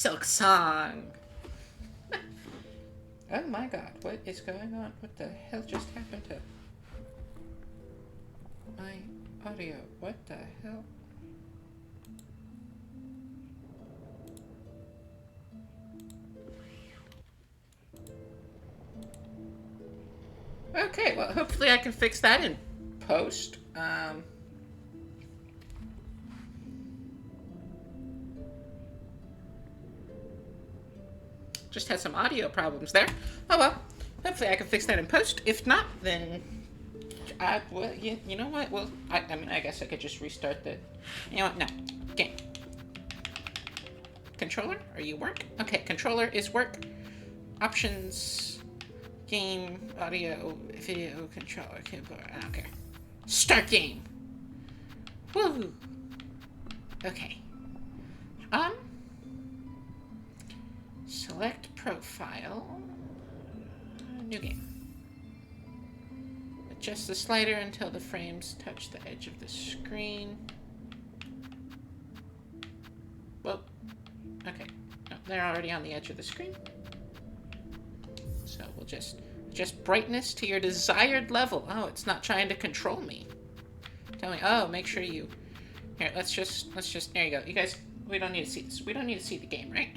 Silk Song. Oh my god, what is going on? What the hell just happened to my audio? What the hell? Okay, well, hopefully I can fix that in post. Just had some audio problems there. Oh well, hopefully I can fix that in post. If not, then well, you know what? Well, I mean, I guess I could just restart the. You know what? No, game. Controller, are you work? Okay, controller is work. Options, game, audio, video, controller, keyboard. I don't care. Start game. Woo. Okay. Select profile. New game. Adjust the slider until the frames touch the edge of the screen. Well, okay. No, they're already on the edge of the screen. So we'll just adjust brightness to your desired level. Oh, it's not trying to control me. Tell me, oh, make sure you... Here, let's just, there you go. You guys, we don't need to see this. We don't need to see the game, right?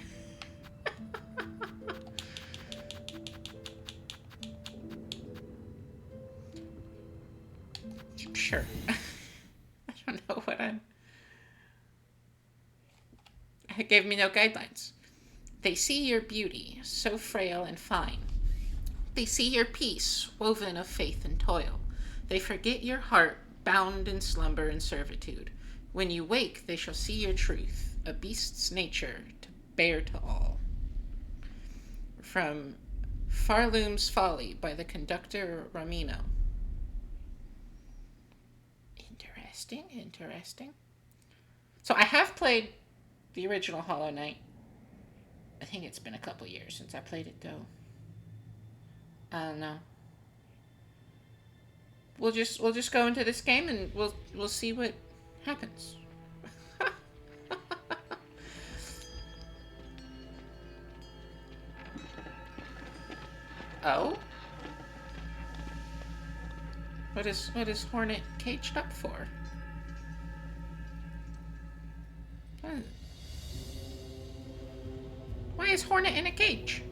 Sure. I don't know what I'm... It gave me no guidelines. They see your beauty, so frail and fine. They see your peace, woven of faith and toil. They forget your heart, bound in slumber and servitude. When you wake, they shall see your truth, a beast's nature to bear to all. From Farloom's Folly by the conductor Ramino. Interesting. So I have played the original Hollow Knight. I think it's been a couple years since I played it, though. I don't know. We'll just go into this game and we'll see what happens. Oh? What is Hornet caged up for? Why is Hornet in a cage?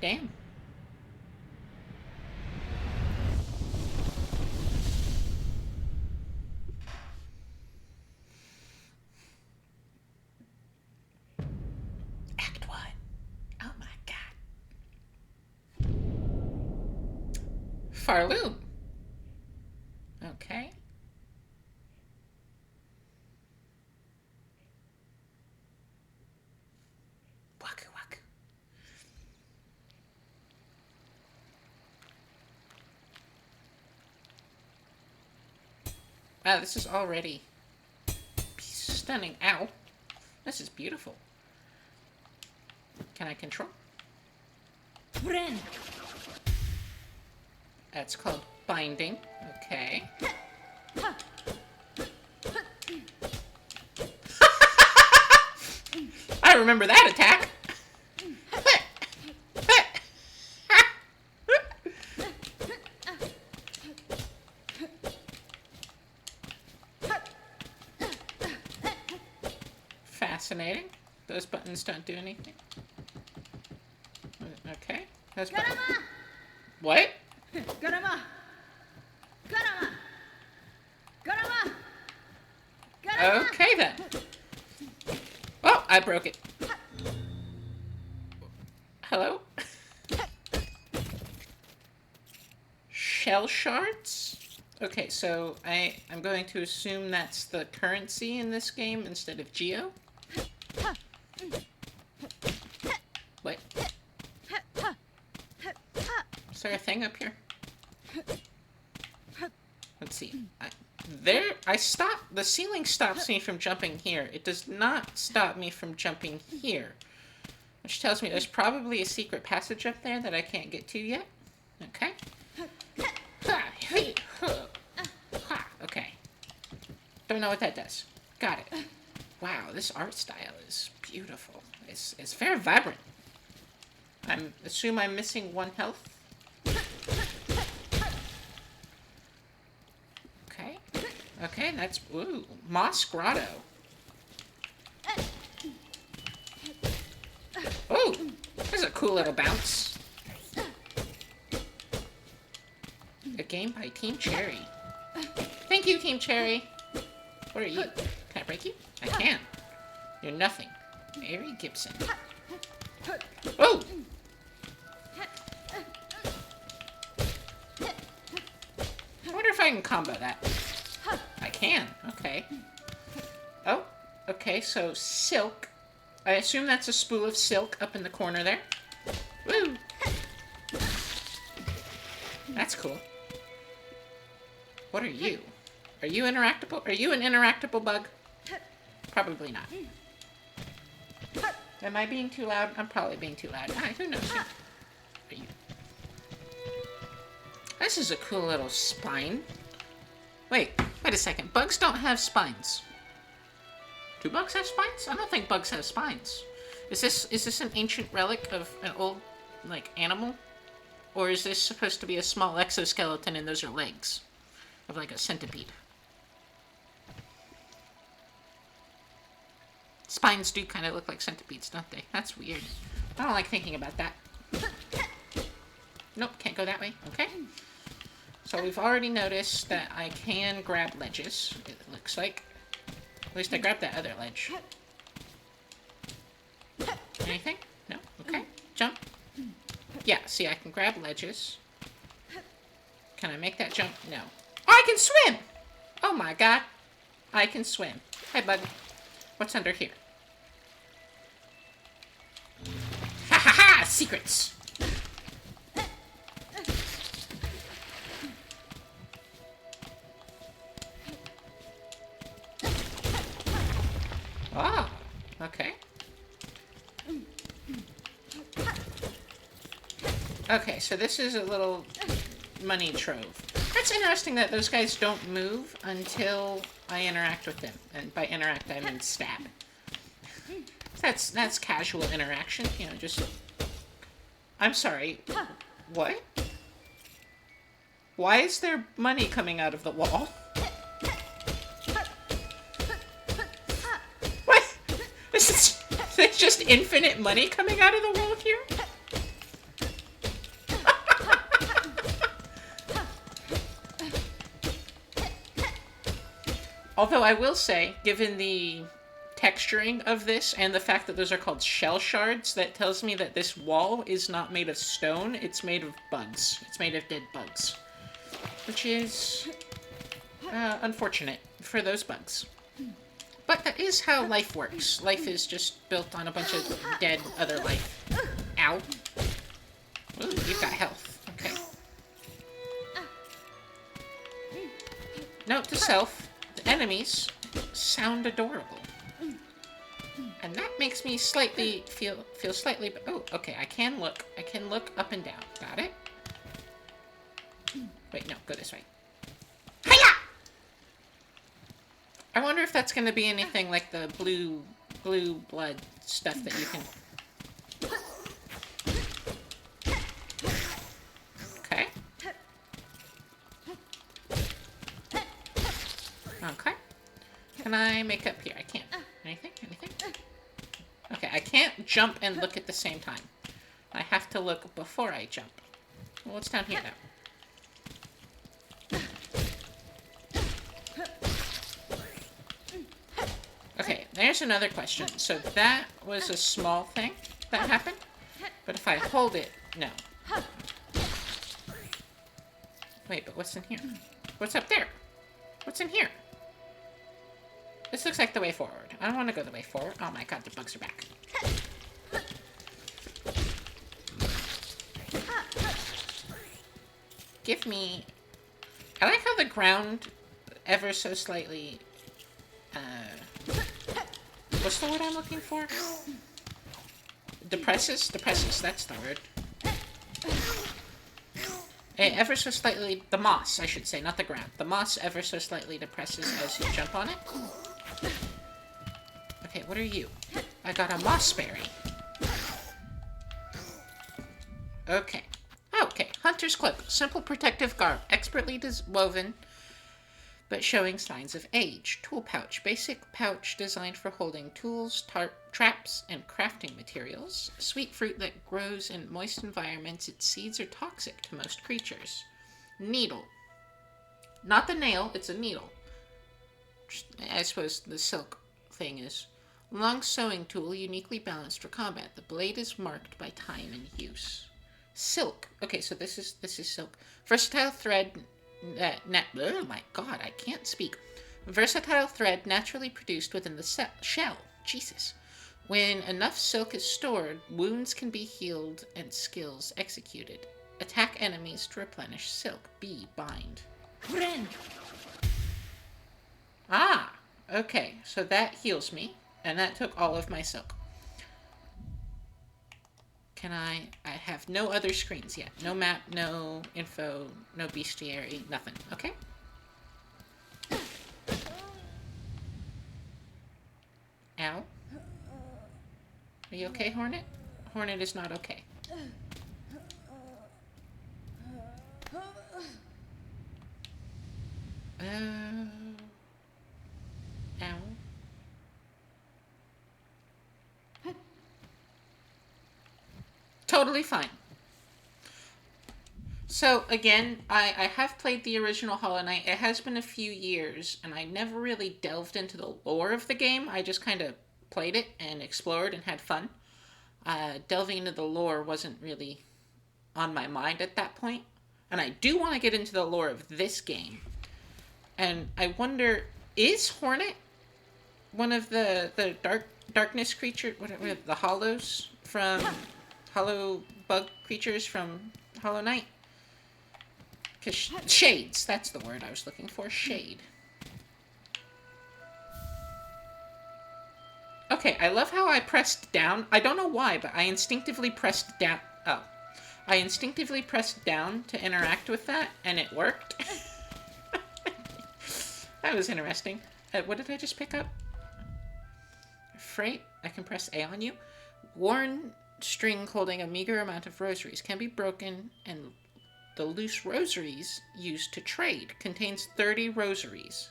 Damn. Act 1. Oh my god. Farloom. Okay. Waku waku. Wow, this is already stunning. Ow. This is beautiful. Can I control? That's called binding. Okay. I remember that attack. Fascinating. Those buttons don't do anything. Okay. Those buttons. What? Okay then. Oh, I broke it. Hello? Shell shards? Okay, so I'm going to assume that's the currency in this game instead of Geo. What? Is there a thing up here? Let's see. The ceiling stops me from jumping here. It does not stop me from jumping here. Which tells me there's probably a secret passage up there that I can't get to yet. Okay. Okay. Don't know what that does. Got it. Wow, this art style is beautiful. It's very vibrant. Assume I'm missing 1 health. Okay. Okay, that's... Ooh, Moss Grotto. Ooh, there's a cool little bounce. A game by Team Cherry. Thank you, Team Cherry. What are you? Can I break you? I can. You're nothing. Mary Gibson. Oh! I wonder if I can combo that. I can. Okay. Oh, okay, so silk. I assume that's a spool of silk up in the corner there. Woo! That's cool. What are you? Are you interactable? Are you an interactable bug? Probably not. Am I being too loud? I'm probably being too loud. Ah, who knows? Are you? This is a cool little spine. Wait a second. Bugs don't have spines. Do bugs have spines? I don't think bugs have spines. Is this an ancient relic of an old, like, animal? Or is this supposed to be a small exoskeleton and those are legs? Of, like, a centipede. Spines do kind of look like centipedes, don't they? That's weird. I don't like thinking about that. Nope, can't go that way. Okay. So we've already noticed that I can grab ledges, it looks like. At least I grabbed that other ledge. Anything? No? Okay. Jump. Yeah, see, I can grab ledges. Can I make that jump? No. Oh, I can swim! Oh my god. I can swim. Hi, bud. What's under here? Ha ha ha! Secrets! Ah, okay. Okay, so this is a little money trove. That's interesting that those guys don't move until I interact with them. And by interact, I mean stab. That's casual interaction, you know, just... I'm sorry. What? Why is there money coming out of the wall? What? There's just infinite money coming out of the wall here? Although I will say, given the texturing of this and the fact that those are called shell shards, that tells me that this wall is not made of stone, it's made of bugs. It's made of dead bugs. Which is unfortunate for those bugs. But that is how life works. Life is just built on a bunch of dead other life. Ow. Ooh, you've got health. Okay. Note to self. The enemies sound adorable. And that makes me slightly feel slightly... Oh, okay, I can look up and down. Got it? Wait, no, go this way. Hiya! I wonder if that's going to be anything like the blue blood stuff that you can... Okay. Okay. Can I make up here? I can't. Anything? Anything? Okay, I can't jump and look at the same time. I have to look before I jump. Well, what's down here now? Okay, there's another question. So that was a small thing that happened, but if I hold it, no. Wait, but what's in here? What's up there? What's in here? This looks like the way forward. I don't want to go the way forward. Oh my god, the bugs are back. Give me... I like how the ground ever so slightly... what's the word I'm looking for? Depresses? Depresses, that's the word. Ever so slightly... The moss, I should say, not the ground. The moss ever so slightly depresses as you jump on it. Okay, what are you? I got a mossberry. Okay. Okay, hunter's cloak. Simple protective garb. Expertly woven, but showing signs of age. Tool pouch. Basic pouch designed for holding tools, traps, and crafting materials. Sweet fruit that grows in moist environments. Its seeds are toxic to most creatures. Needle. Not the nail, it's a needle. I suppose the silk thing is. Long sewing tool, uniquely balanced for combat. The blade is marked by time and use. Silk. Okay, so this is silk. Versatile thread. Oh my god, I can't speak. Versatile thread naturally produced within the shell. Jesus. When enough silk is stored, wounds can be healed and skills executed. Attack enemies to replenish silk. B. Bind. Ah, okay. So that heals me, and that took all of my silk. Can I have no other screens yet. No map, no info, no bestiary, nothing. Okay. Ow. Are you okay, Hornet? Hornet is not okay. Ow. Totally fine. So, again, I have played the original Hollow Knight. It has been a few years, and I never really delved into the lore of the game. I just kind of played it and explored and had fun. Delving into the lore wasn't really on my mind at that point. And I do want to get into the lore of this game. And I wonder, is Hornet one of the darkness creature, what the hollows from... Hollow bug creatures from Hollow Knight? Because shades, that's the word I was looking for. Shade. Okay, I love how I pressed down. I don't know why, but I instinctively pressed down. Oh. I instinctively pressed down to interact with that, and it worked. That was interesting. What did I just pick up? Freight. I can press A on you. Worn string holding a meager amount of rosaries can be broken, and the loose rosaries used to trade. Contains 30 rosaries.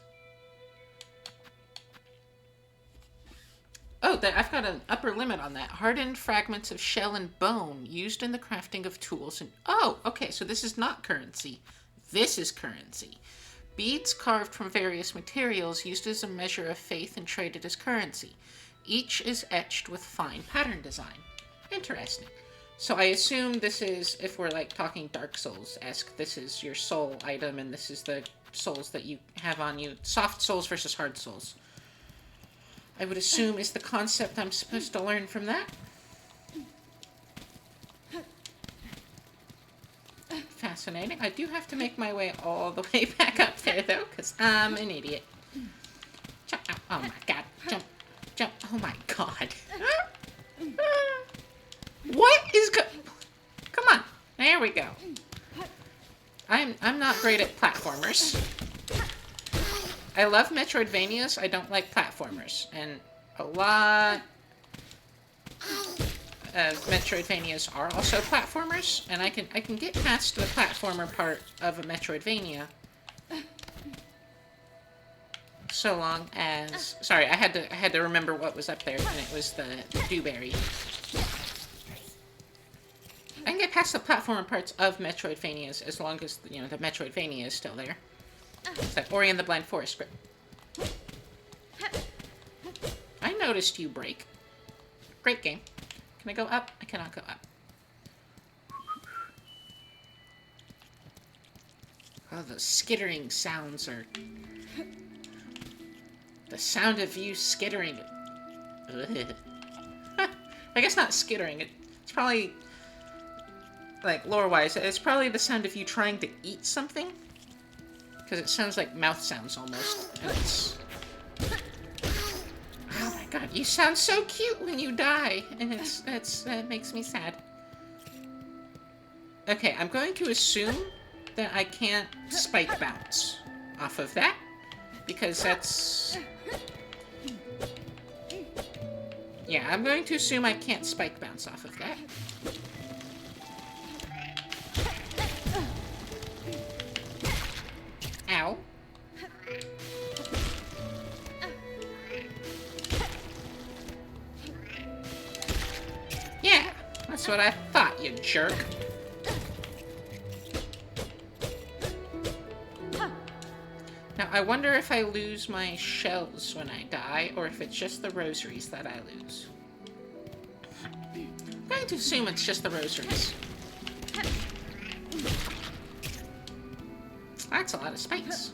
Oh, I've got an upper limit on that. Hardened fragments of shell and bone used in the crafting of tools and... Oh, okay, so this is not currency. This is currency. Beads carved from various materials used as a measure of faith and traded as currency. Each is etched with fine pattern design. Interesting. So I assume this is, if we're like talking Dark Souls-esque, this is your soul item, and this is the souls that you have on you. Soft souls versus hard souls. I would assume is the concept I'm supposed to learn from that. Fascinating. I do have to make my way all the way back up there, though, because I'm an idiot. Jump. Oh my god. Jump. Jump. Oh my god. What is Come on. There we go. I'm not great at platformers. I love Metroidvanias. I don't like platformers. And a lot of Metroidvanias are also platformers, and I can get past the platformer part of a Metroidvania. So long as... Sorry, I had to remember what was up there, and it was the dewberry. I can get past the platformer parts of Metroidvanias as long as, you know, the Metroidvania is still there. It's like Ori and the Blind Forest script. I noticed you break. Great game. Can I go up? I cannot go up. Oh, those skittering sounds are... The sound of you skittering. Ugh. I guess not skittering. It's probably... Like, lore-wise, it's probably the sound of you trying to eat something. Because it sounds like mouth sounds, almost. And it's... Oh my god, you sound so cute when you die. And it makes me sad. Okay, I'm going to assume that I can't spike bounce off of that. Because that's... Yeah, I'm going to assume I can't spike bounce off of that. Ow. Yeah, that's what I thought, you jerk. Now, I wonder if I lose my shells when I die, or if it's just the rosaries that I lose. I'm going to assume it's just the rosaries. That's a lot of spikes.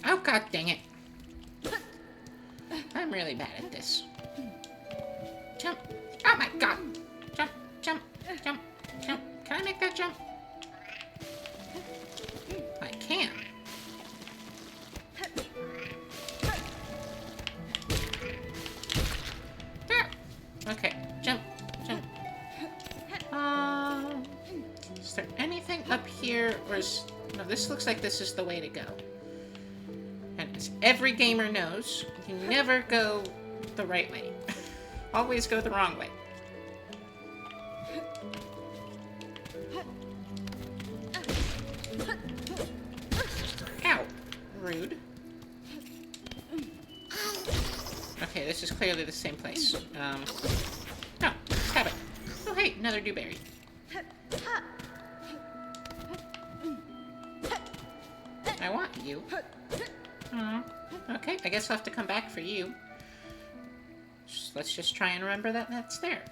Oh, god dang it. I'm really bad at this. Jump. Oh my god. Jump, jump, jump, jump. Can I make that jump? I can. There. Okay. Jump, jump. Is there anything up here, or is... No, this looks like this is the way to go. And as every gamer knows, you never go the right way. Always go the wrong way. Ow. Rude. Okay, this is clearly the same place. No, stab it. Oh, hey, another dewberry. I want you. Okay, I guess I'll have to come back for you. Let's just try and remember that that's there.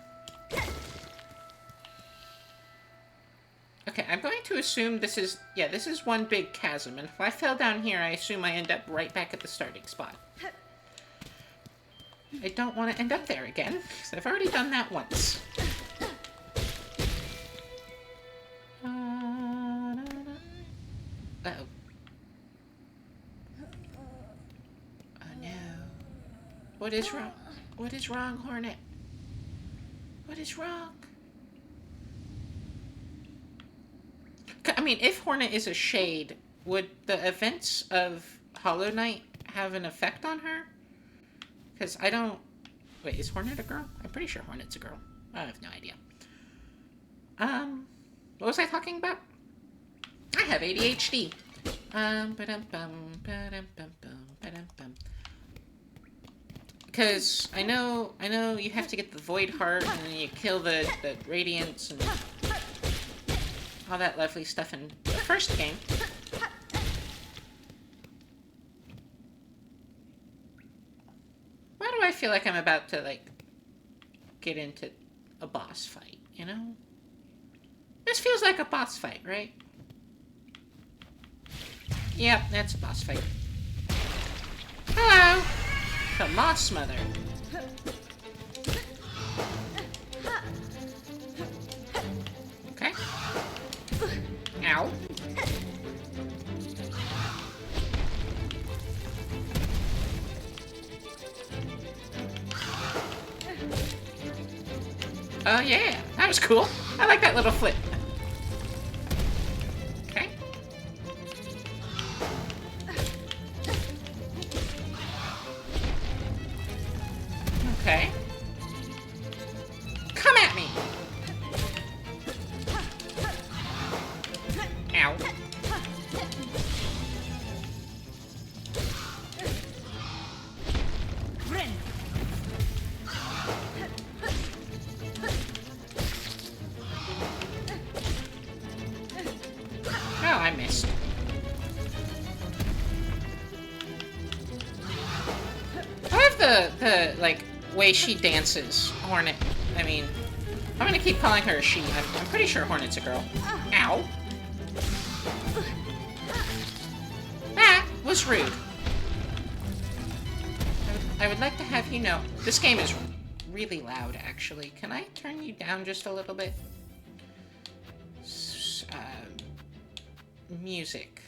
Okay, I'm going to assume this is... Yeah, this is one big chasm, and if I fell down here, I assume I end up right back at the starting spot. I don't want to end up there again, because I've already done that once. Uh-oh. Oh no. What is wrong? What is wrong, Hornet? What is wrong? I mean, if Hornet is a shade, would the events of Hollow Knight have an effect on her? Because I don't... Wait, is Hornet a girl? I'm pretty sure Hornet's a girl. I have no idea. What was I talking about? I have ADHD. Because I know you have to get the Void Heart and then you kill the Radiance and all that lovely stuff in the first game. Why do I feel like I'm about to, like, get into a boss fight, you know? This feels like a boss fight, right? Yep, that's a boss fight. Hello! The Moss Mother. Okay. Ow. Oh yeah, that was cool. I like that little flip. Okay. Okay. Come at me! Ow. Oh, I missed. I have the like way she dances, Hornet. I mean, I'm gonna keep calling her a she. I'm pretty sure Hornet's a girl. Ow. That was rude. I would like to have you know, this game is really loud, actually. Can I turn you down just a little bit? Music.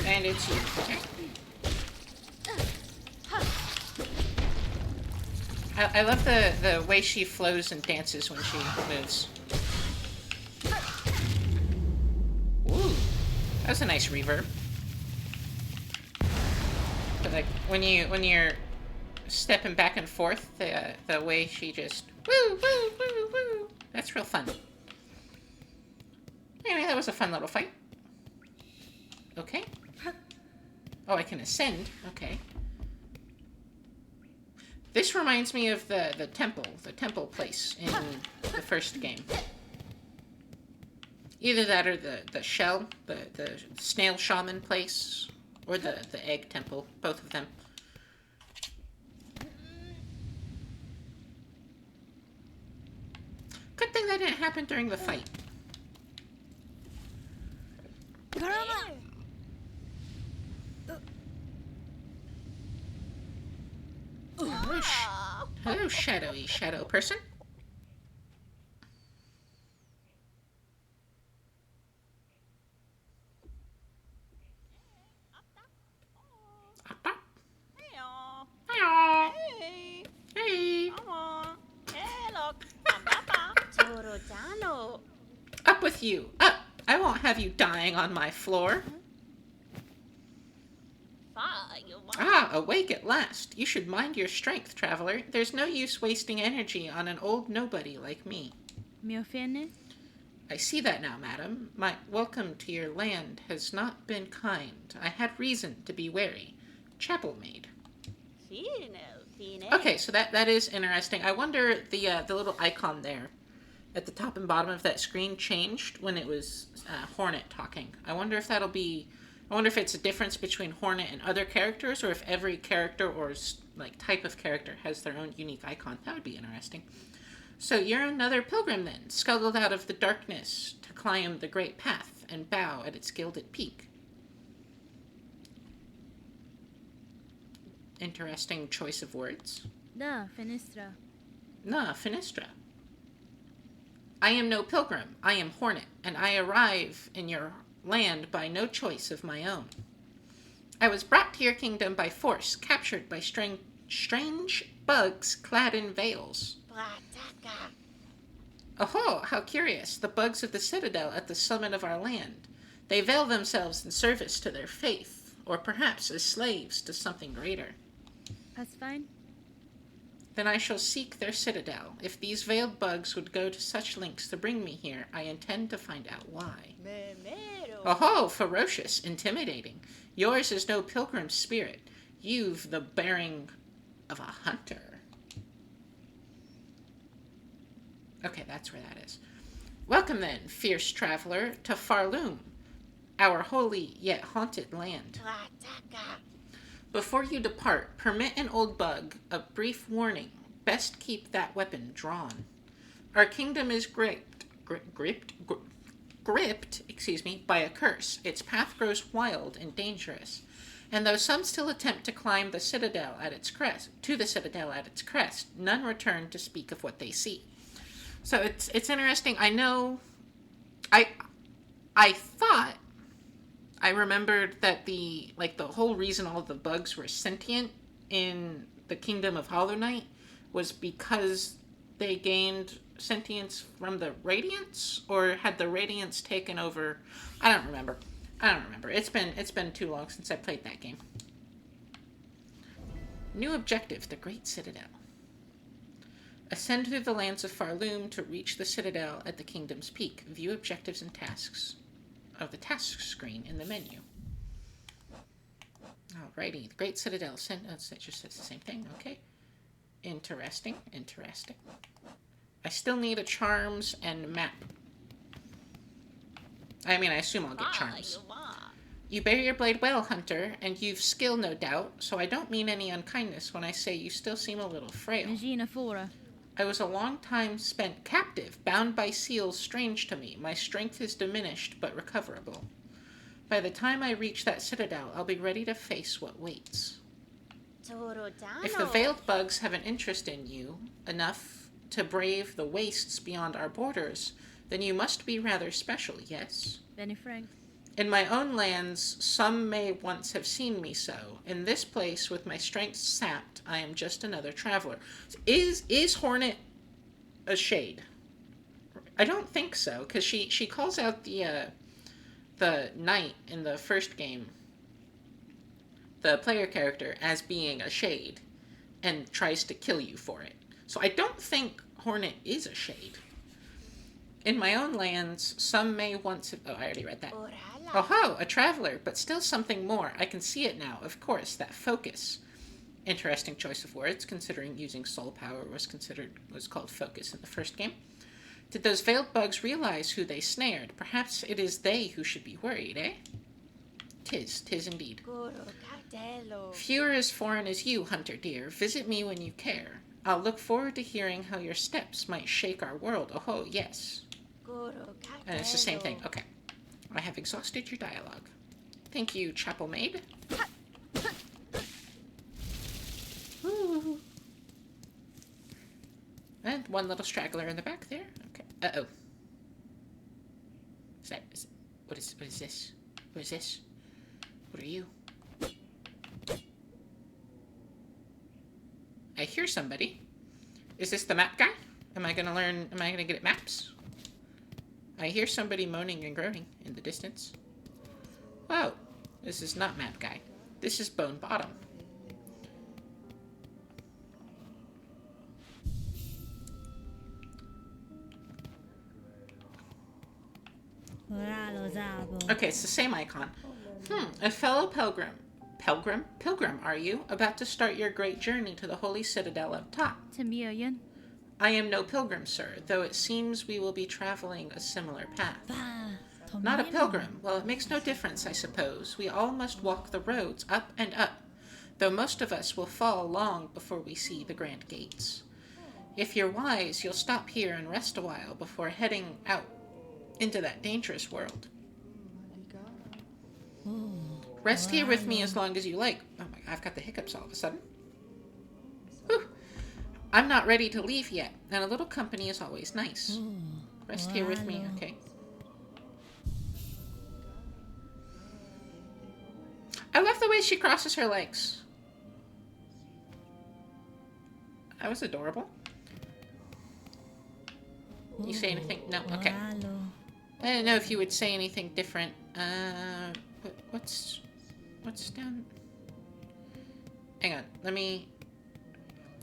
And it's you. Okay. I love the way she flows and dances when she moves. Ooh, that was a nice reverb. But like when you're stepping back and forth, the way she just woo woo woo woo, that's real fun. Anyway, that was a fun little fight. Okay. Oh, I can ascend. Okay. This reminds me of the temple place in the first game. Either that or the shell, the snail shaman place, or the egg temple, both of them. Good thing that didn't happen during the fight. Hello, shadowy shadow person. Hey. Up with you. Up. I won't have you dying on my floor. Ah, awake at last. You should mind your strength, traveler. There's no use wasting energy on an old nobody like me. I see that now, madam. My welcome to your land has not been kind. I had reason to be wary. Chapel maid. Okay, so that is interesting. I wonder the little icon there at the top and bottom of that screen changed when it was Hornet talking. I wonder if it's a difference between Hornet and other characters, or if every character or like type of character has their own unique icon. That would be interesting. So you're another pilgrim then, scuttled out of the darkness to climb the great path and bow at its gilded peak. Interesting choice of words. Da, Finistra. Na, Finistra. I am no pilgrim, I am Hornet, and I arrive in your land by no choice of my own. I was brought to your kingdom by force, captured by strange bugs clad in veils. Oh, how curious, the bugs of the citadel at the summit of our land. They veil themselves in service to their faith, or perhaps as slaves to something greater. That's fine. Then I shall seek their citadel. If these veiled bugs would go to such lengths to bring me here, I intend to find out why. Oh, ferocious, intimidating. Yours is no pilgrim spirit. You've the bearing of a hunter. Okay, that's where that is. Welcome then, fierce traveler, to Farloom, our holy yet haunted land. Before you depart, permit an old bug a brief warning. Best keep that weapon drawn. Our kingdom is gripped, by a curse. Its path grows wild and dangerous. And though some still attempt to climb the citadel at its crest, none return to speak of what they see. So it's interesting. I know, I thought I remembered that the whole reason all the bugs were sentient in the Kingdom of Hollow Knight was because they gained sentience from the Radiance, or had the Radiance taken over? I don't remember. It's been too long since I played that game. New objective: the Great Citadel. Ascend through the lands of Farloom to reach the Citadel at the Kingdom's peak. View objectives and tasks of the tasks screen in the menu. Alrighty, the Great Citadel. It just says the same thing. Okay. Interesting, interesting. I still need a charms and map. I mean, I assume I'll get charms. You bear your blade well, Hunter, and you've skill, no doubt, so I don't mean any unkindness when I say you still seem a little frail. Regina Fora. I was a long time spent captive, bound by seals strange to me. My strength is diminished, but recoverable. By the time I reach that citadel, I'll be ready to face what waits. If the veiled bugs have an interest in you, enough to brave the wastes beyond our borders, then you must be rather special, yes? Benny Frank. In my own lands, some may once have seen me so. In this place, with my strength sapped, I am just another traveler. Is Hornet a shade? I don't think so, because she calls out the knight in the first game, the player character, as being a shade, and tries to kill you for it. So I don't think Hornet is a shade. In my own lands, some may once have... Oh, I already read that. Oh ho, a traveler, but still something more. I can see it now, of course, that focus. Interesting choice of words, considering using soul power was called focus in the first game. Did those veiled bugs realize who they snared? Perhaps it is they who should be worried, eh? Tis indeed. Few are as foreign as you, Hunter dear. Visit me when you care. I'll look forward to hearing how your steps might shake our world. Oh ho, yes. And it's the same thing. Okay. I have exhausted your dialogue. Thank you, chapel maid. Ooh. And one little straggler in the back there. Okay. Uh-oh. What is this? What is this? What are you? I hear somebody. Is this the map guy? Am I gonna get maps? I hear somebody moaning and groaning in the distance. Whoa, this is not map guy. This is Bone Bottom. Okay, it's the same icon. A fellow pilgrim. Pilgrim, are you? About to start your great journey to the holy citadel up top. Tamiyan. I am no pilgrim, sir, though it seems we will be traveling a similar path. Not a pilgrim. Well, it makes no difference, I suppose. We all must walk the roads up and up, though most of us will fall long before we see the grand gates. If you're wise, you'll stop here and rest a while before heading out into that dangerous world. Rest here with me as long as you like. Oh my God, I've got the hiccups all of a sudden. Whew. I'm not ready to leave yet, and a little company is always nice. Rest here with me, okay. I love the way she crosses her legs. That was adorable. You say anything? No? Okay. I didn't know if you would say anything different. What's down? Hang on, let me...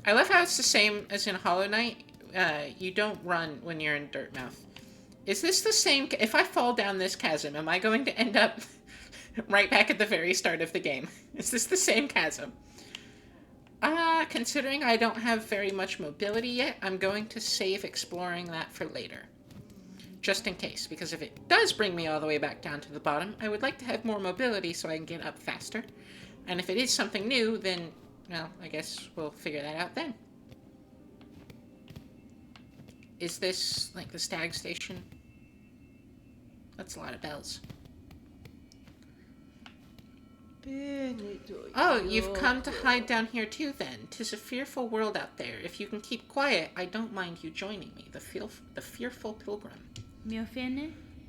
I love how it's the same as in Hollow Knight. You don't run when you're in Dirtmouth. Is this the same... If I fall down this chasm, am I going to end up right back at the very start of the game? Is this the same chasm? Considering I don't have very much mobility yet, I'm going to save exploring that for later. Just in case, because if it does bring me all the way back down to the bottom, I would like to have more mobility so I can get up faster. And if it is something new, then... Well, I guess we'll figure that out then. Is this, like, the stag station? That's a lot of bells. Oh, you've come to hide down here too, then. 'Tis a fearful world out there. If you can keep quiet, I don't mind you joining me, the fearful pilgrim.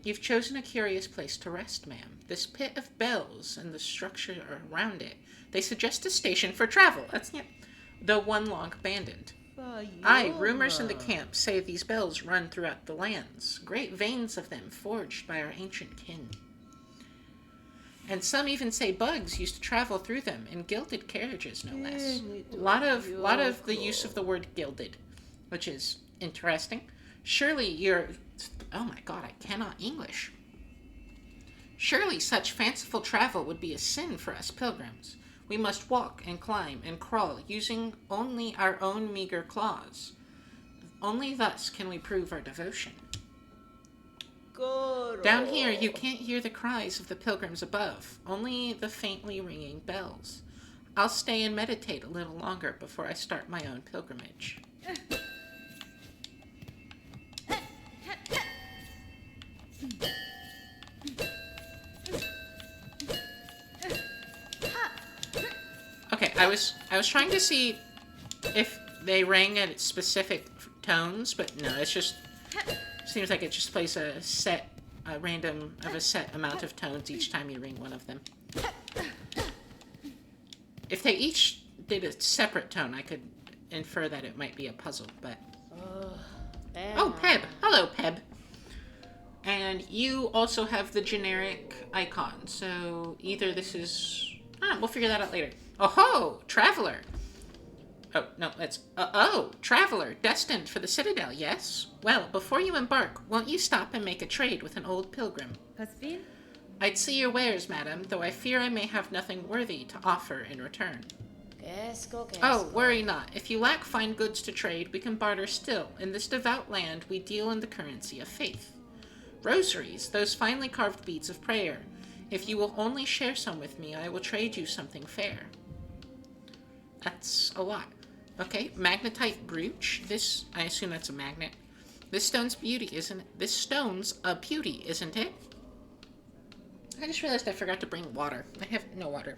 You've chosen a curious place to rest, ma'am. This pit of bells and the structure around it. They suggest a station for travel. That's, yeah, though one long abandoned. Aye, rumors in the camp say these bells run throughout the lands. Great veins of them forged by our ancient kin. And some even say bugs used to travel through them in gilded carriages, no less. A lot of the use of the word gilded, which is interesting. Surely you're... Oh my God, I cannot English. Surely such fanciful travel would be a sin for us pilgrims. We must walk and climb and crawl using only our own meager claws. Only thus can we prove our devotion. Down here, you can't hear the cries of the pilgrims above, only the faintly ringing bells. I'll stay and meditate a little longer before I start my own pilgrimage. Okay, I was trying to see if they rang at specific tones, but no, it's just seems like it just plays a random amount of tones each time you ring one of them. If they each did a separate tone, I could infer that it might be a puzzle, but... Oh, Peb! Hello, Peb! And you also have the generic icon, so either this is... we'll figure that out later. Oh-ho! Traveler! Oh, no, that's... Traveler, destined for the Citadel, yes? Well, before you embark, won't you stop and make a trade with an old pilgrim? Caspin? I'd see your wares, madam, though I fear I may have nothing worthy to offer in return. Oh, worry not. If you lack fine goods to trade, we can barter still. In this devout land, we deal in the currency of faith. Rosaries, those finely carved beads of prayer. If you will only share some with me, I will trade you something fair. That's a lot. Okay, magnetite brooch. This, I assume that's a magnet. This stone's beauty, isn't it? This stone's a beauty, isn't it? I just realized I forgot to bring water. I have no water.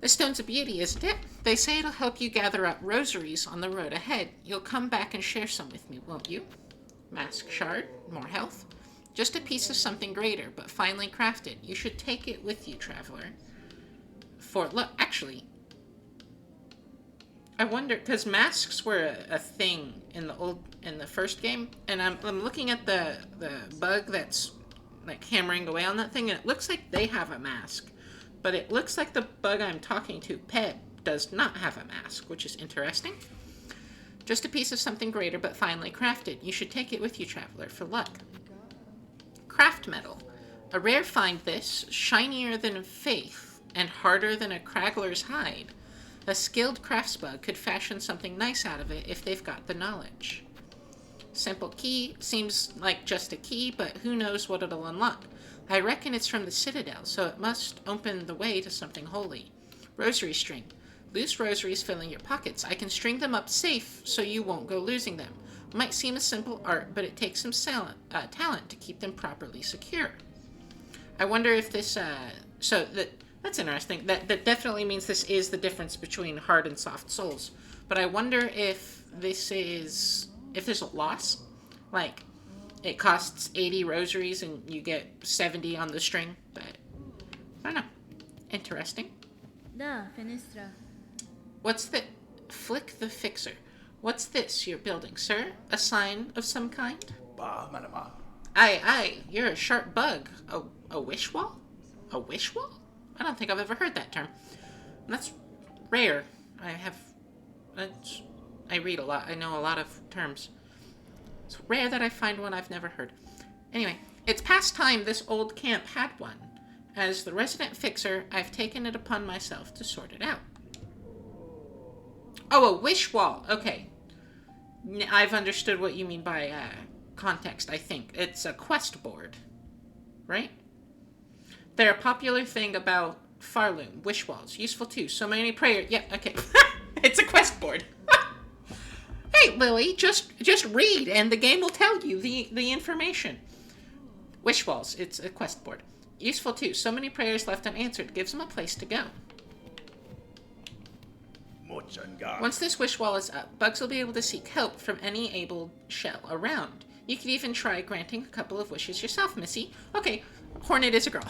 This stone's a beauty, isn't it? They say it'll help you gather up rosaries on the road ahead. You'll come back and share some with me, won't you? Mask shard, more health. Just a piece of something greater, but finely crafted. You should take it with you, traveler. Look, actually, I wonder, because masks were a thing in the first game, and I'm looking at the bug that's like hammering away on that thing, and it looks like they have a mask, but it looks like the bug I'm talking to, Peb, does not have a mask, which is interesting. Just a piece of something greater, but finely crafted. You should take it with you, traveler, for luck. Craft metal. A rare find this, shinier than faith, and harder than a craggler's hide. A skilled craftsbug could fashion something nice out of it if they've got the knowledge. Simple key, seems like just a key, but who knows what it'll unlock. I reckon it's from the Citadel, so it must open the way to something holy. Rosary string. Loose rosaries filling your pockets. I can string them up safe so you won't go losing them. Might seem a simple art, but it takes some talent to keep them properly secure. I wonder if this, that's interesting. That definitely means this is the difference between hard and soft souls. But I wonder if there's a loss. Like, it costs 80 rosaries and you get 70 on the string. But, I don't know. Interesting. Da, fenestra. What's the... Flick the Fixer. What's this you're building, sir? A sign of some kind? Aye, you're a sharp bug. A wish wall? A wish wall? I don't think I've ever heard that term. That's rare. I read a lot. I know a lot of terms. It's rare that I find one I've never heard. Anyway, it's past time this old camp had one. As the resident fixer, I've taken it upon myself to sort it out. Oh, a wish wall. Okay. I've understood what you mean by context, I think. It's a quest board. Right? They're a popular thing about Farloom. Wish walls. Useful too. So many prayers. Yeah, okay. It's a quest board. Hey, Lily, just read and the game will tell you the information. Wish walls. It's a quest board. Useful too. So many prayers left unanswered. Gives them a place to go. Once this wish wall is up, bugs will be able to seek help from any able shell around. You could even try granting a couple of wishes yourself, Missy. Okay, Hornet is a girl.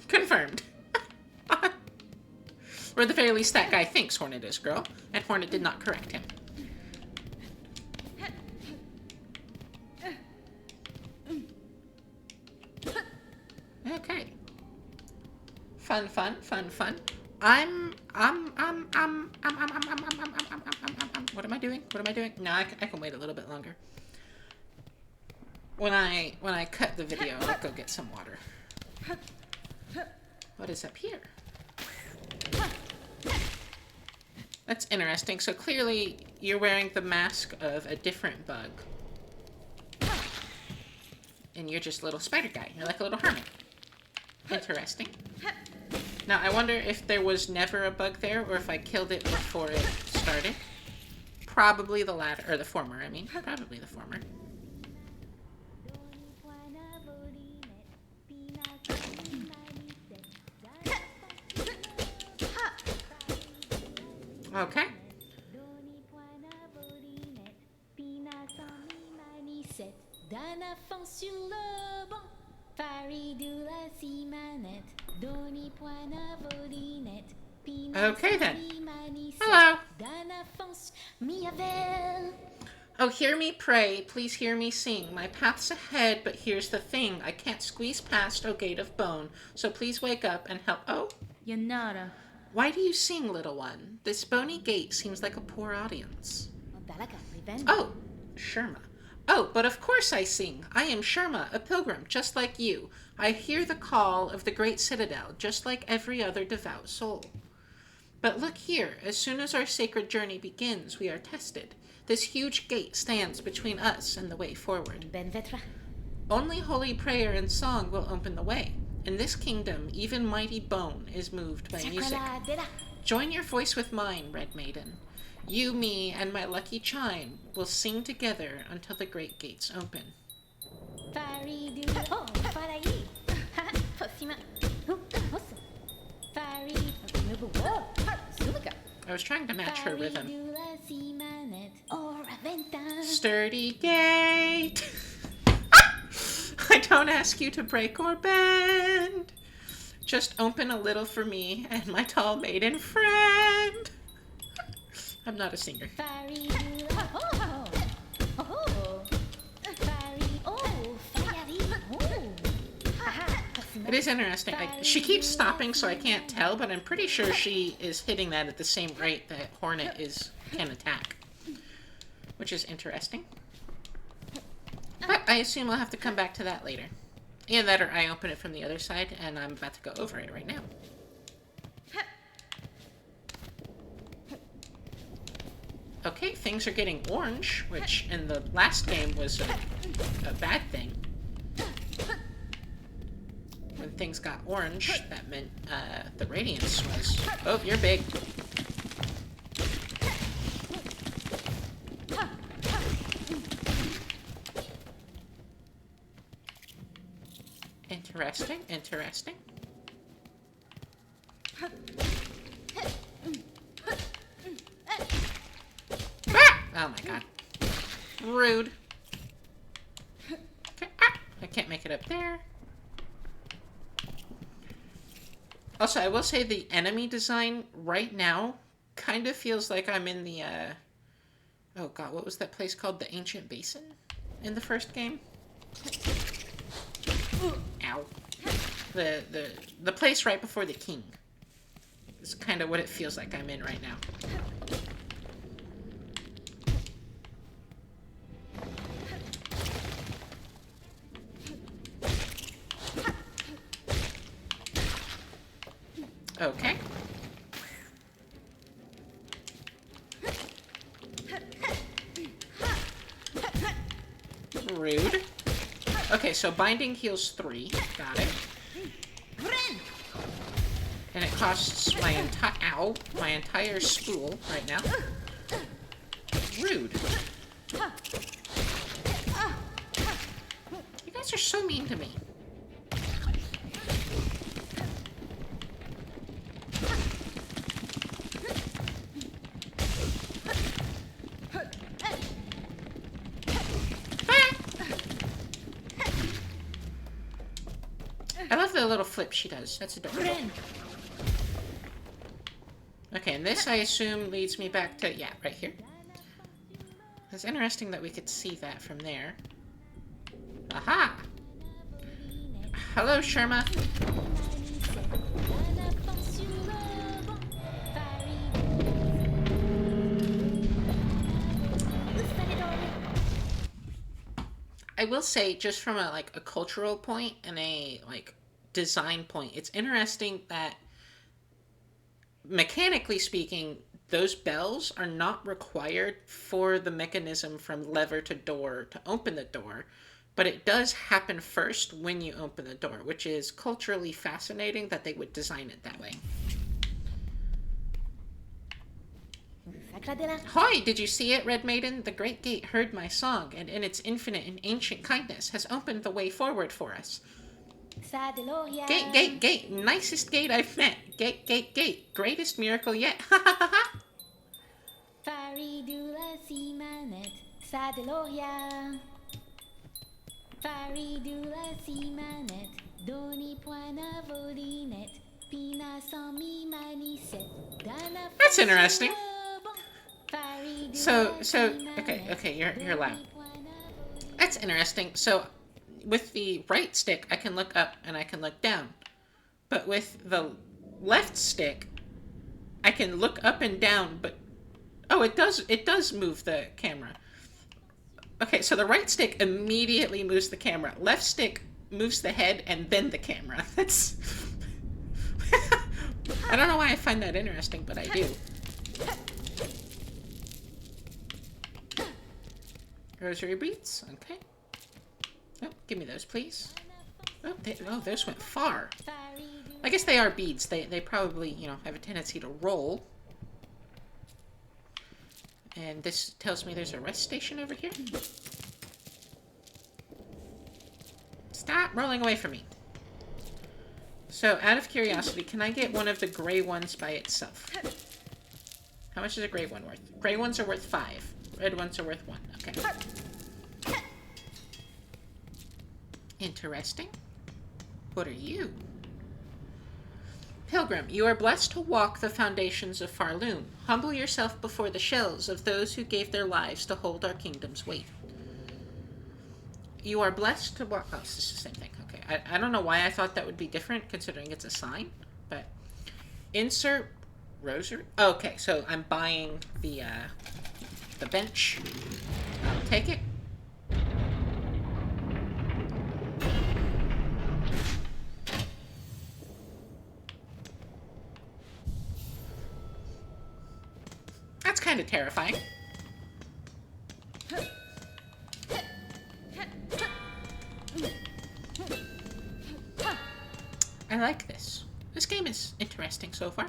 Confirmed. Or at the very least, that guy thinks Hornet is a girl, and Hornet did not correct him. Okay. Fun. What am I doing? No, I can wait a little bit longer. When I cut the video, I'll go get some water. What is up here? That's interesting. So clearly you're wearing the mask of a different bug. And you're just a little spider guy. You're like a little hermit. Interesting. Now, I wonder if there was never a bug there or if I killed it before it started. Probably the latter, or the former, I mean. Probably the former. Okay. Okay then. Hello. Oh, hear me pray, please hear me sing. My path's ahead, but here's the thing. I can't squeeze past, O gate of bone. So please wake up and help. Oh? Yanara. Why do you sing, little one? This bony gate seems like a poor audience. Oh, Sherma. Oh, but of course I sing. I am Sherma, a pilgrim, just like you. I hear the call of the great citadel, just like every other devout soul. But look here, as soon as our sacred journey begins, we are tested. This huge gate stands between us and the way forward. Only holy prayer and song will open the way. In this kingdom, even mighty bone is moved by music. Join your voice with mine, Red Maiden. You, me, and my lucky chime will sing together until the great gates open. I was trying to match her rhythm. Sturdy gate. I don't ask you to break or bend. Just open a little for me and my tall maiden friend. I'm not a singer. It is interesting. She keeps stopping, so I can't tell, but I'm pretty sure she is hitting that at the same rate that Hornet can attack. Which is interesting. But I assume I'll have to come back to that later. Either that or I open it from the other side, and I'm about to go over it right now. Okay, things are getting orange, which in the last game was a bad thing. When things got orange, that meant the radiance was... Oh, you're big. Interesting, interesting. Ah! Oh my god. Rude. Okay. Ah! I can't make it up there. Also, I will say the enemy design right now kind of feels like I'm in the, oh god, what was that place called? The Ancient Basin? In the first game? Ow. The place right before the king. Is kind of what it feels like I'm in right now. Okay. Rude. Okay, so binding heals 3. Got it. And it costs my entire spool right now. Rude. You guys are so mean to me. I love the little flip she does. That's adorable. Okay, and this, I assume, leads me back to... Yeah, right here. It's interesting that we could see that from there. Aha! Hello, Sherma. I will say, just from a cultural point and a design point, it's interesting that mechanically speaking, those bells are not required for the mechanism from lever to door to open the door, but it does happen first when you open the door, which is culturally fascinating that they would design it that way. Hoy, did you see it, Red Maiden? The great gate heard my song, and in its infinite and ancient kindness has opened the way forward for us. Gate, gate, gate, nicest gate I've met. Gate, gate, gate, greatest miracle yet. Ha ha ha ha. Faridula simanet, sadelohia. Faridula simanet, doni puana vodinet, pina sami maniset, dana. That's interesting. So, okay, you're loud. That's interesting. So, with the right stick, I can look up and I can look down. But with the left stick, I can look up and down, but... Oh, it does move the camera. Okay, so the right stick immediately moves the camera. Left stick moves the head and then the camera. That's... I don't know why I find that interesting, but I do. Rosary beads, okay. Oh, give me those, please. Oh, those went far. I guess they are beads. They probably, you know, have a tendency to roll. And this tells me there's a rest station over here. Stop rolling away from me. So, out of curiosity, can I get one of the gray ones by itself? How much is a gray one worth? Gray ones are worth 5. Red ones are worth 1. Okay. Interesting. What are you? Pilgrim, you are blessed to walk the foundations of Farloom. Humble yourself before the shells of those who gave their lives to hold our kingdom's weight. You are blessed to walk... Oh, it's just the same thing. Okay. I don't know why I thought that would be different, considering it's a sign, but... Insert rosary? Okay, so I'm buying the bench. I'll take it. That's kind of terrifying. I like this. This game is interesting so far.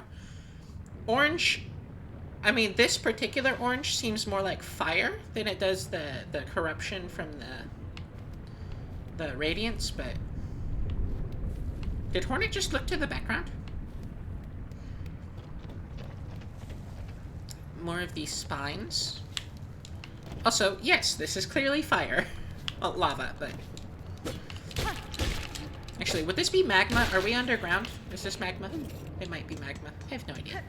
Orange... I mean, this particular orange seems more like fire than it does the corruption from the radiance, but... Did Hornet just look to the background? More of these spines. Also, yes, this is clearly fire. Well, lava, but... Actually, would this be magma? Are we underground? Is this magma? It might be magma. I have no idea.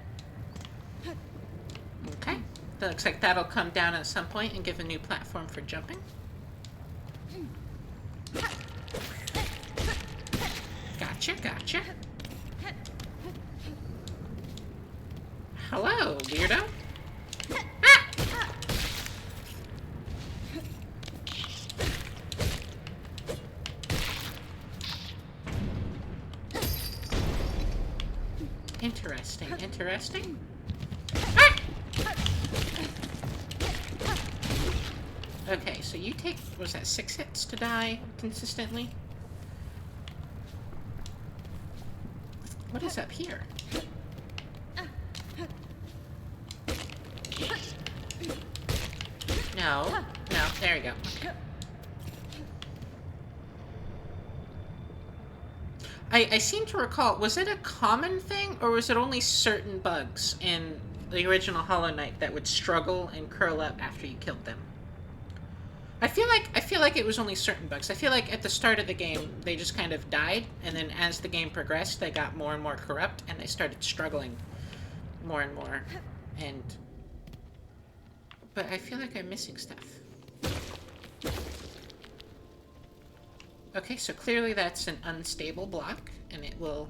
Okay. That looks like that'll come down at some point and give a new platform for jumping. Gotcha, gotcha. Hello, weirdo. Ah! Interesting, interesting. Ah! Okay, so you take, was that 6 hits to die consistently? What is up here? No, there you go. Okay. I seem to recall, was it a common thing, or was it only certain bugs in the original Hollow Knight that would struggle and curl up after you killed them? I feel like it was only certain bugs. I feel like at the start of the game, they just kind of died, and then as the game progressed, they got more and more corrupt, and they started struggling more and more, and... But I feel like I'm missing stuff. Okay, so clearly that's an unstable block, and it will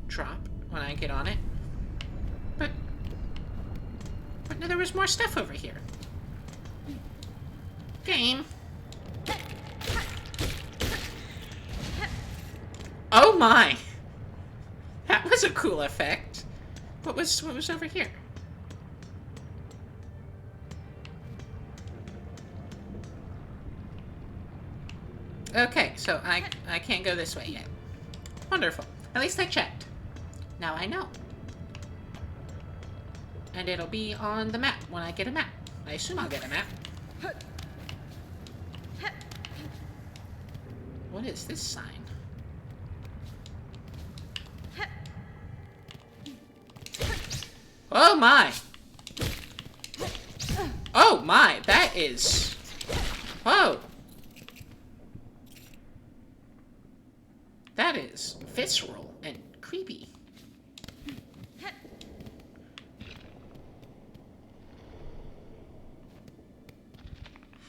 drop when I get on it. But no, there was more stuff over here. Game. Oh my! That was a cool effect. What was over here? Okay, so I can't go this way yet. Wonderful. At least I checked. Now I know. And it'll be on the map when I get a map. I assume I'll get a map. What is this sign? Oh my! Oh my, that is... Whoa! That is visceral and creepy.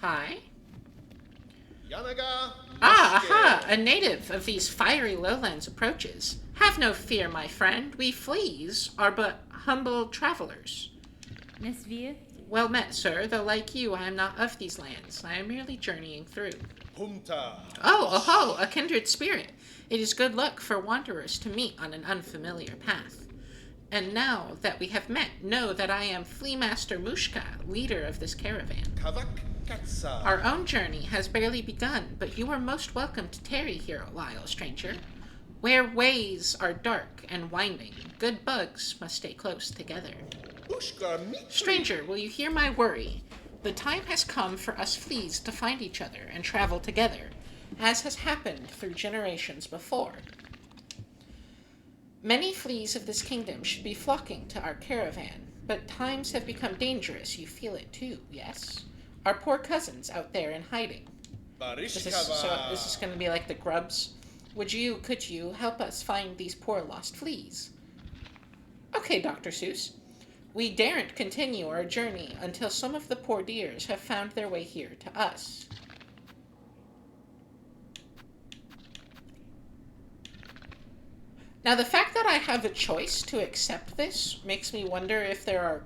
Hi. Aha! A native of these fiery lowlands approaches. Have no fear, my friend. We fleas are but humble travelers. Miss View? Well met, sir, though like you, I am not of these lands. I am merely journeying through. Oh, a kindred spirit. It is good luck for wanderers to meet on an unfamiliar path. And now that we have met, know that I am Flea Master Mushka, leader of this caravan. Our own journey has barely begun, but you are most welcome to tarry here a while, stranger. Where ways are dark and winding, good bugs must stay close together. Stranger, will you hear my worry? The time has come for us fleas to find each other and travel together, as has happened through generations before. Many fleas of this kingdom should be flocking to our caravan, but times have become dangerous. You feel it too, yes? Our poor cousins out there in hiding. This is going to be like the grubs. Could you help us find these poor lost fleas? Okay, Dr. Seuss. We daren't continue our journey until some of the poor dears have found their way here to us. Now, the fact that I have a choice to accept this makes me wonder if there are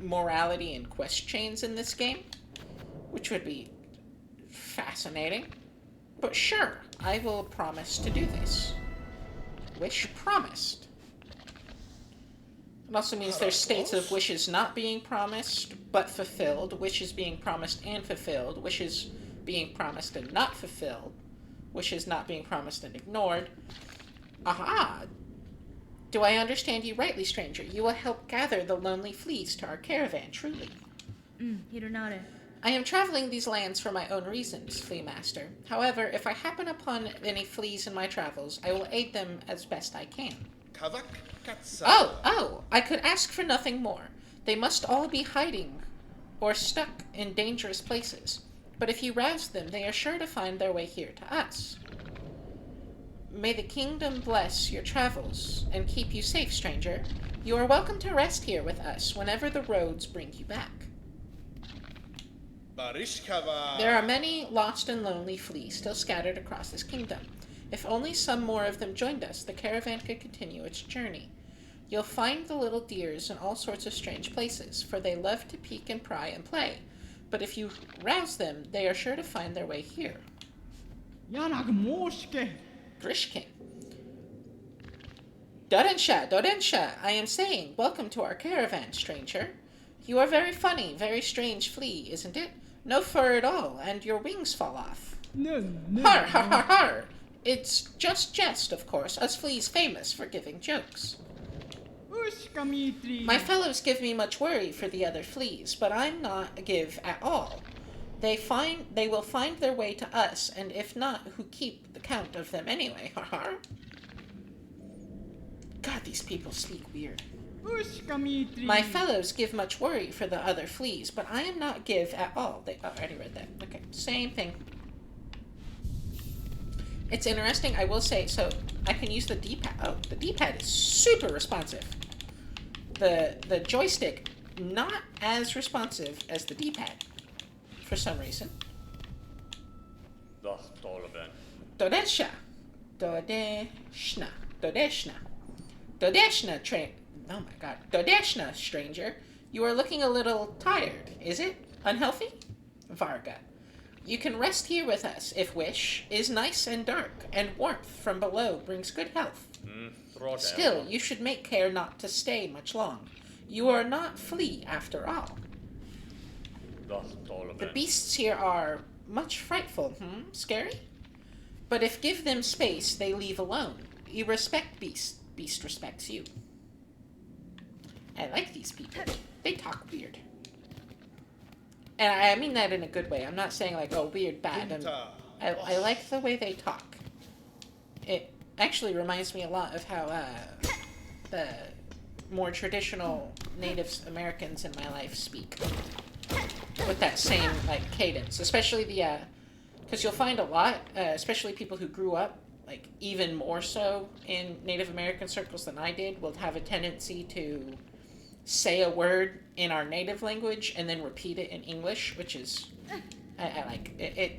morality and quest chains in this game, which would be fascinating. But sure, I will promise to do this. Wish promised. It also means there's states of wishes not being promised, but fulfilled, wishes being promised and fulfilled, wishes being promised and not fulfilled, wishes not being promised and ignored. Aha! Do I understand you rightly, stranger? You will help gather the lonely fleas to our caravan, truly. Hironara. I am traveling these lands for my own reasons, Flea Master. However, if I happen upon any fleas in my travels, I will aid them as best I can. Oh, I could ask for nothing more. They must all be hiding or stuck in dangerous places. But if you rouse them, they are sure to find their way here to us. May the kingdom bless your travels and keep you safe, stranger. You are welcome to rest here with us whenever the roads bring you back. There are many lost and lonely fleas still scattered across this kingdom. If only some more of them joined us, the caravan could continue its journey. You'll find the little deers in all sorts of strange places, for they love to peek and pry and play. But if you rouse them, they are sure to find their way here. Grishkin. Dorensha, I am saying, welcome to our caravan, stranger. You are very funny, very strange flea, isn't it? No fur at all, and your wings fall off. Har, har, har, har. It's just jest, of course, us fleas famous for giving jokes. My fellows give me much worry for the other fleas, but I'm not give at all. They will find their way to us, and if not, who keep the count of them anyway, har har. God, these people speak weird. My fellows give much worry for the other fleas, but I am not give at all. I already read that. Okay, same thing. It's interesting, I will say, so I can use the D-pad. Oh, the D-pad is super responsive. The joystick, not as responsive as the D-pad, for some reason. Dodeshna. Oh my god. Dodeshna, stranger. You are looking a little tired. Is it? Unhealthy? Varga. You can rest here with us, if wish. Is nice and dark, and warmth from below brings good health. Still, you should make care not to stay much long. You are not flea, after all. The beasts here are much frightful, Scary? But if give them space, they leave alone. You respect beast, beast respects you. I like these people. They talk weird. And I mean that in a good way. I'm not saying like, oh, weird, bad. I like the way they talk. It actually reminds me a lot of how the more traditional Native Americans in my life speak. With that same, like, cadence. Especially the, because you'll find a lot, especially people who grew up, like, even more so in Native American circles than I did, will have a tendency to say a word in our native language and then repeat it in English, which is, I like. It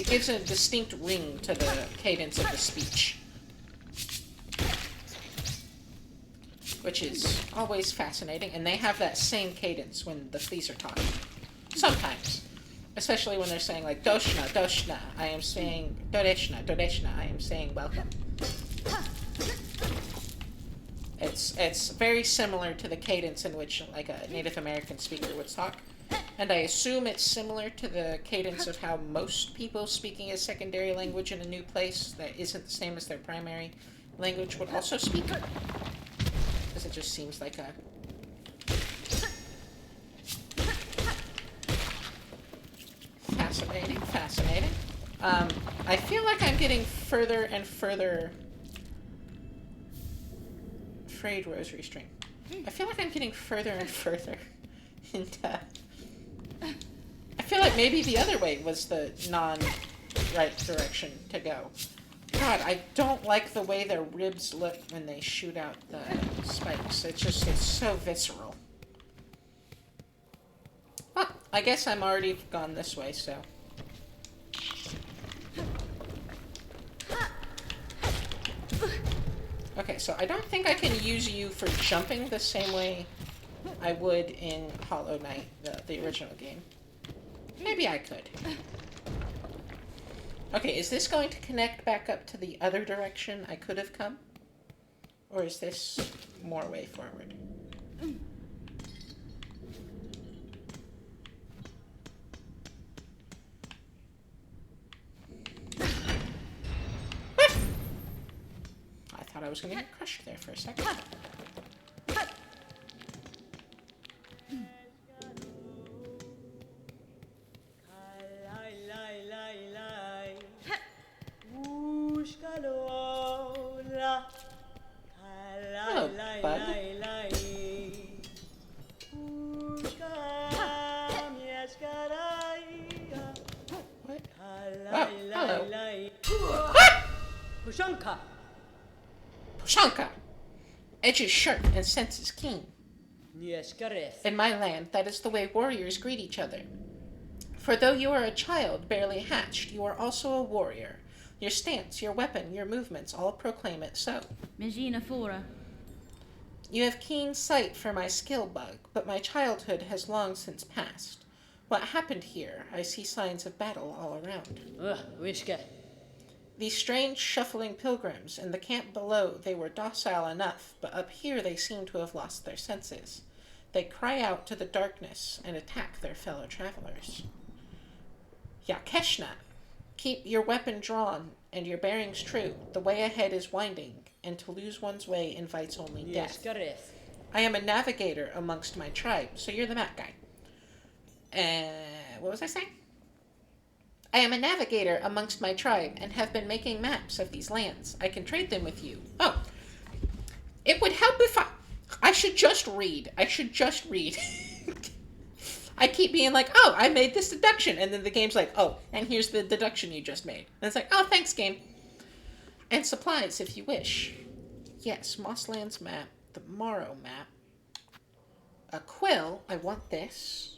gives a distinct ring to the cadence of the speech. Which is always fascinating, and they have that same cadence when the fleas are talking. Sometimes. Especially when they're saying, like, Doshna, Doshna, I am saying Doreshna, Doreshna, I am saying welcome. It's very similar to the cadence in which, like, a Native American speaker would talk. And I assume it's similar to the cadence of how most people speaking a secondary language in a new place that isn't the same as their primary language would also speak. Because it just seems like a... Fascinating, fascinating. I feel like I'm getting further and further... Frayed rosary string. I feel like I'm getting further and further into... I feel like maybe the other way was the non-right direction to go. God, I don't like the way their ribs look when they shoot out the spikes. It's so visceral. Well, I guess I'm already gone this way, so... Okay, so I don't think I can use you for jumping the same way I would in Hollow Knight, the original game. Maybe I could. Okay, is this going to connect back up to the other direction I could have come? Or is this more way forward? I thought I was going to get crushed there for a second. Hello, bud. What? Oh, hello. Pushanka. Pushanka! Edges sharp and senses keen. In my land, that is the way warriors greet each other. For though you are a child barely hatched, you are also a warrior. Your stance, your weapon, your movements all proclaim it so. Magina Fora. You have keen sight for my skill bug, but my childhood has long since passed. What happened here? I see signs of battle all around. Wishka. These strange shuffling pilgrims, in the camp below they were docile enough, but up here they seem to have lost their senses. They cry out to the darkness and attack their fellow travelers. Yakeshna, keep your weapon drawn and your bearings true. The way ahead is winding, and to lose one's way invites only death. I am a navigator amongst my tribe, so you're the map guy. What was I saying? I am a navigator amongst my tribe and have been making maps of these lands. I can trade them with you. Oh, it would help if I should just read. I should just read. I keep being like, oh, I made this deduction. And then the game's like, oh, and here's the deduction you just made. And it's like, oh, thanks, game. And supplies, if you wish. Yes, Mossland's map. The Morrow map. A quill. I want this.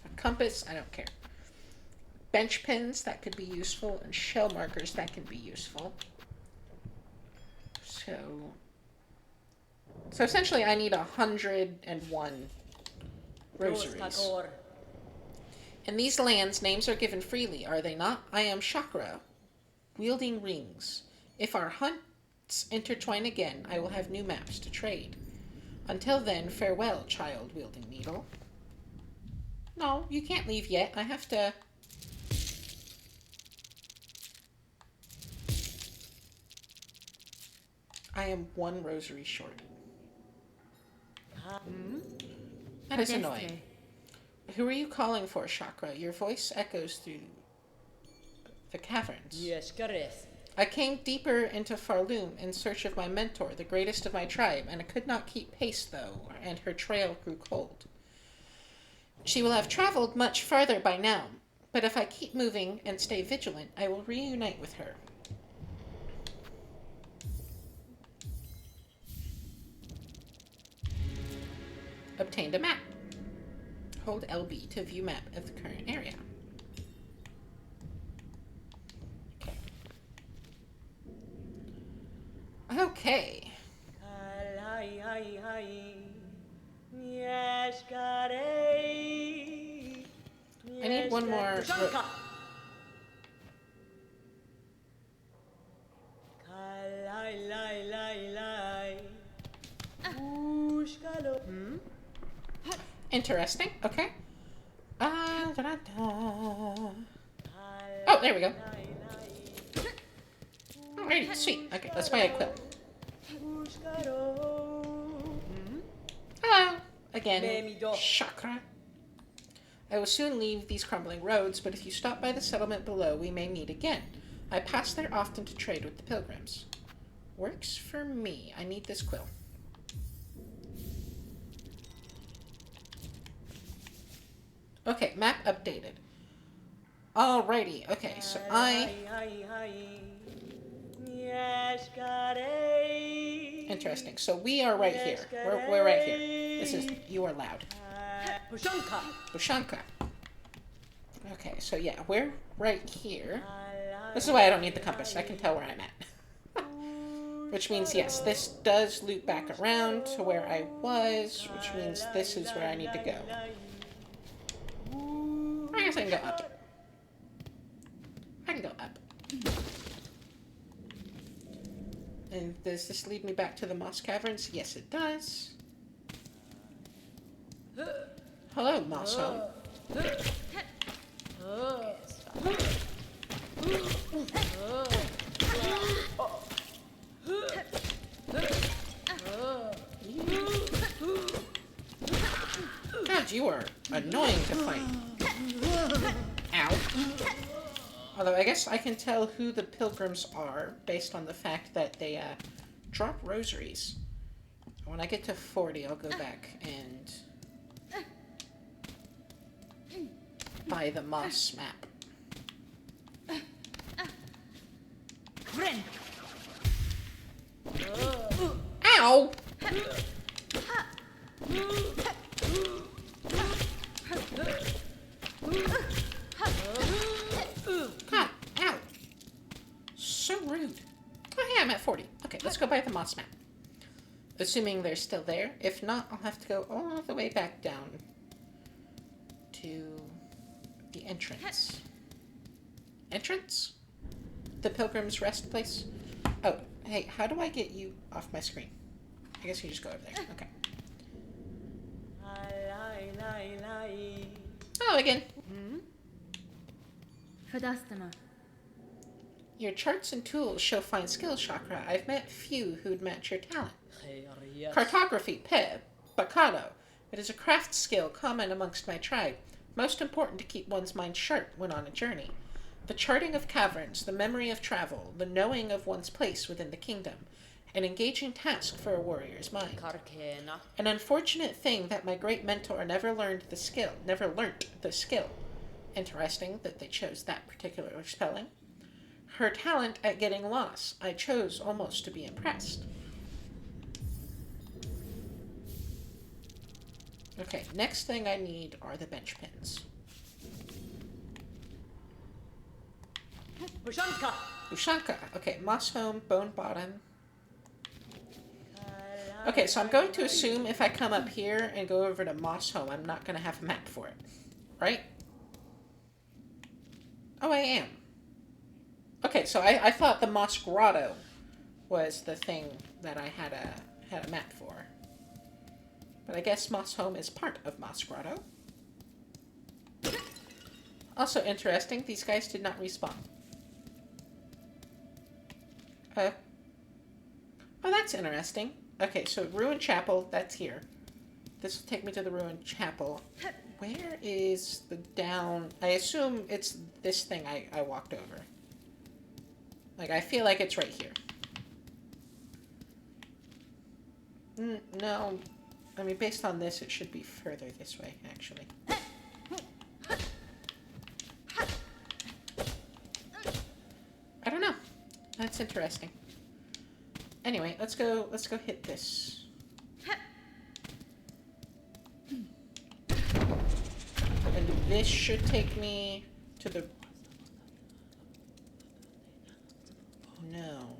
A compass. I don't care. Bench pins. That could be useful. And shell markers. That can be useful. So essentially, I need 101 rosaries. In these lands, names are given freely, are they not? I am Chakra, wielding rings. If our hunts intertwine again, I will have new maps to trade. Until then, farewell, child wielding needle. No, you can't leave yet. I have to... I am one rosary short. Hmm? That is Adeste. annoying. Who are you calling for, Chakra? Your voice echoes through the caverns. Yes, Gares. I came deeper into Farloom in search of my mentor, the greatest of my tribe, and I could not keep pace, though, and her trail grew cold. She will have traveled much farther by now, but if I keep moving and stay vigilant, I will reunite with her. Obtained a map. Hold LB to view map of the current area. Okay. Yes, Gares. I need one more. Pushanka. Kalai, lai, lai, lai. Pushkalo. Hmm? Interesting. Okay. Oh, there we go. Alrighty, sweet. Okay, that's why I quit. Hello. Again, Chakra. I will soon leave these crumbling roads, but if you stop by the settlement below, we may meet again. I pass there often to trade with the pilgrims. Works for me. I need this quill. Okay, map updated. Alrighty, okay, so Interesting, so we are right here. We're right here. You are loud. Pushanka. Bushanka. Okay, so yeah, we're right here. This is why I don't need the compass. I can tell where I'm at. Which means, yes, this does loop back around to where I was, which means this is where I need to go. I guess I can go up. I can go up. And does this lead me back to the Moss Caverns? Yes, it does. Hello, Moss Home. God, you are annoying to fight. Ow. Although I guess I can tell who the pilgrims are based on the fact that they drop rosaries. When I get to 40, I'll go back and buy the moss map. Friend. Ow! God, ow. So rude. Oh yeah, I'm at 40. Okay, let's go buy the moss map. Assuming they're still there. If not, I'll have to go all the way back down to the entrance. Entrance? The Pilgrim's Rest place? Oh, hey, how do I get you off my screen? I guess you just go over there. Okay. Oh, again. Fadastama. Your charts and tools show fine skill, Chakra. I've met few who'd match your talent. Cartography, Bacado. It is a craft skill common amongst my tribe, most important to keep one's mind sharp when on a journey. The charting of caverns, the memory of travel, the knowing of one's place within the kingdom, an engaging task for a warrior's mind. An unfortunate thing that my great mentor never learnt the skill. Interesting that they chose that particular spelling. Her talent at getting lost. I chose almost to be impressed. Okay, next thing I need are the bench pins. Pushanka. Ushanka. Okay, Moss Home, Bone Bottom. Okay, so I'm going to assume if I come up here and go over to Moss Home, I'm not going to have a map for it. Right? Oh, I am. Okay, so I thought the Moss Grotto was the thing that I had a map for. But I guess Moss Home is part of Moss Grotto. Also interesting, these guys did not respawn. Oh, that's interesting. Okay, so Ruined Chapel, that's here. This will take me to the Ruined Chapel. Where is the down? I assume it's this thing I walked over. Like, I feel like it's right here. No. I mean, based on this, it should be further this way, actually. I don't know. That's interesting. Anyway, let's go hit this. And this should take me to the... No.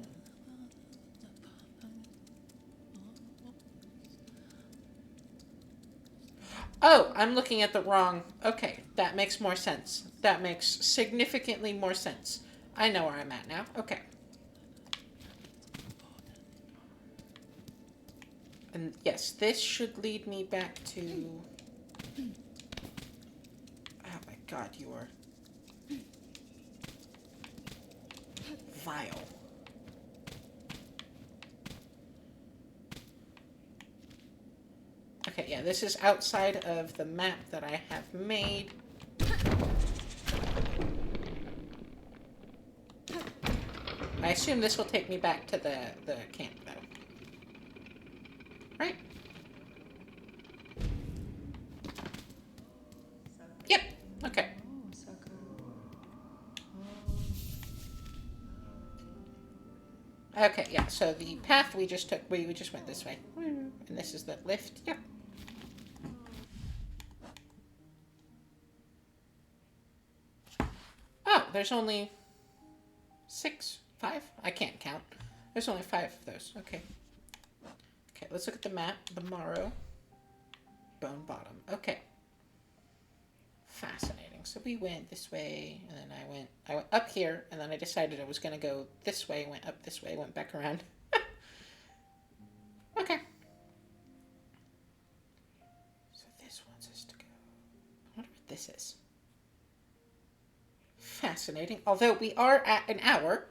Oh, I'm looking at the wrong... Okay, that makes more sense. That makes significantly more sense. I know where I'm at now. Okay. And yes, this should lead me back to... Oh my god, you are... vile. Okay, yeah, this is outside of the map that I have made. I assume this will take me back to the camp, though. Right? Yep. Okay. Okay, yeah, so the path we just took, we just went this way. And this is the lift. Yep. Oh, there's only 5? I can't count. There's only 5 of those. Okay. Okay, let's look at the map. The Morrow. Bone Bottom. Okay. Fascinating. So we went this way, and then I went up here, and then I decided I was going to go this way, went up this way, went back around. Okay. So this wants us to go. I wonder what this is. Fascinating. Although we are at an hour,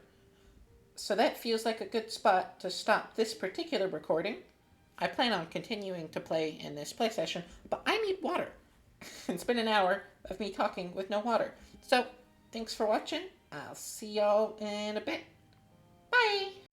so that feels like a good spot to stop this particular recording. I plan on continuing to play in this play session, but I need water. It's been an hour of me talking with no water. So, thanks for watching. I'll see y'all in a bit. Bye!